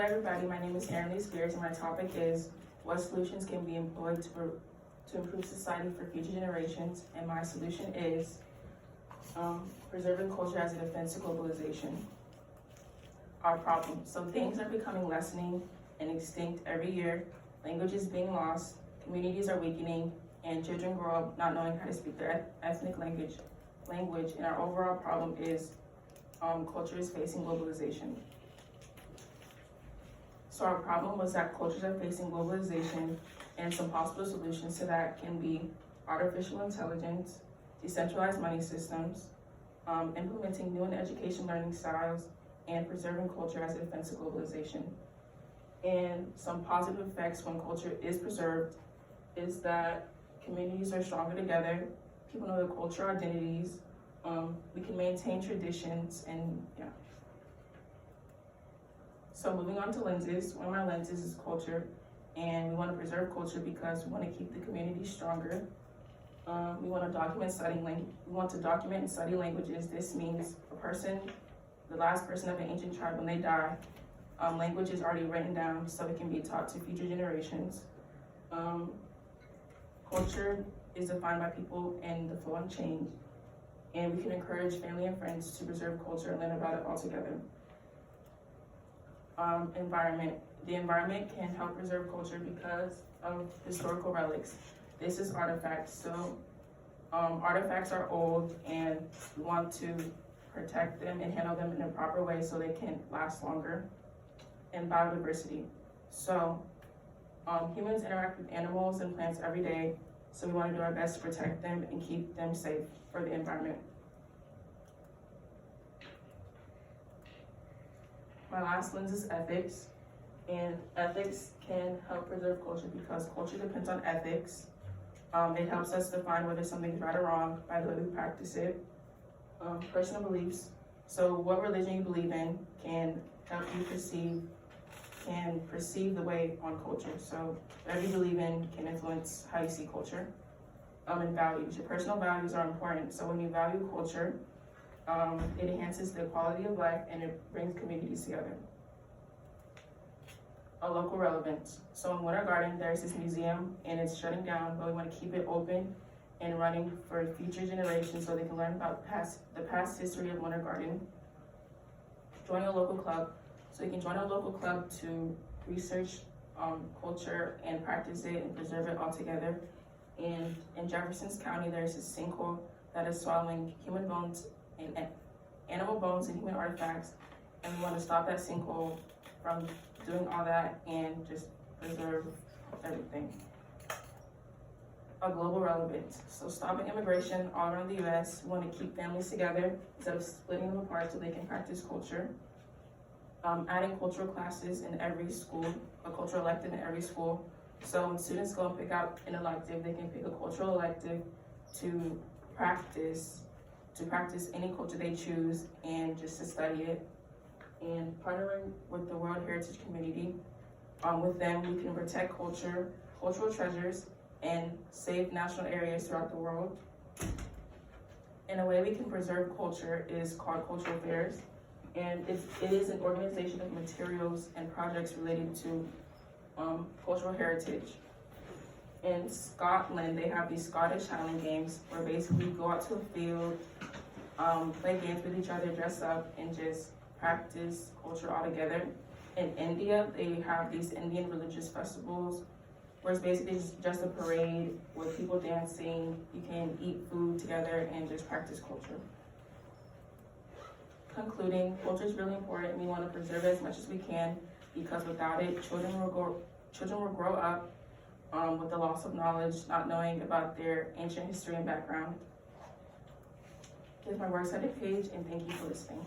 Hi everybody, my name is Erin Lee Spears and my topic is what solutions can be employed to improve society for future generations, and my solution is preserving culture as a defense to globalization. Our problem. So things are becoming lessening and extinct every year, language is being lost, communities are weakening, and children grow up not knowing how to speak their ethnic language, and our overall problem is culture is facing globalization. So our problem was that cultures are facing globalization, and some possible solutions to that can be artificial intelligence, decentralized money systems, implementing new and education learning styles, and preserving culture as a defense of globalization. And some positive effects when culture is preserved is that communities are stronger together, people know their cultural identities, we can maintain traditions, and yeah. So moving on to lenses, one of my lenses is culture, and we want to preserve culture because we want to keep the community stronger. We want to document and study languages. This means the last person of an ancient tribe, when they die, language is already written down so it can be taught to future generations. Culture is defined by people and the flow and change, and we can encourage family and friends to preserve culture and learn about it all together. Environment. The environment can help preserve culture because of historical relics. This is artifacts. So artifacts are old, and we want to protect them and handle them in a proper way so they can last longer. And biodiversity. So humans interact with animals and plants every day, so we want to do our best to protect them and keep them safe for the environment. My last lens is ethics, and ethics can help preserve culture because culture depends on ethics. It helps us define whether something's right or wrong by the way we practice it. Personal beliefs. So what religion you believe in can help you perceive the way on culture. So whatever you believe in can influence how you see culture. And values. Your personal values are important. So when you value culture, it enhances the quality of life and it brings communities together. A local relevance. So in Winter Garden, there's this museum and it's shutting down, but we want to keep it open and running for future generations so they can learn about the past history of Winter Garden. Join a local club. So you can join a local club to research culture and practice it and preserve it all together. And in Jefferson County, there's a sinkhole that is swallowing human bones and animal bones and human artifacts, and we want to stop that sinkhole from doing all that and just preserve everything. A global relevance. So stopping immigration all around the US, we want to keep families together instead of splitting them apart so they can practice culture. Adding cultural classes in every school, a cultural elective in every school. So when students go and pick out an elective, they can pick a cultural elective to practice any culture they choose and just to study it. And partnering with the World Heritage Community, with them we can protect cultural treasures, and save national areas throughout the world. And a way we can preserve culture is called cultural fairs, and it is an organization of materials and projects related to cultural heritage. In Scotland, they have these Scottish Highland Games where basically you go out to a field, play games with each other, dress up, and just practice culture all together. In India, they have these Indian religious festivals where it's basically just a parade with people dancing, you can eat food together and just practice culture. Concluding, culture is really important. We want to preserve it as much as we can because without it, children will grow up with the loss of knowledge, not knowing about their ancient history and background. Here's my works cited page, and thank you for listening.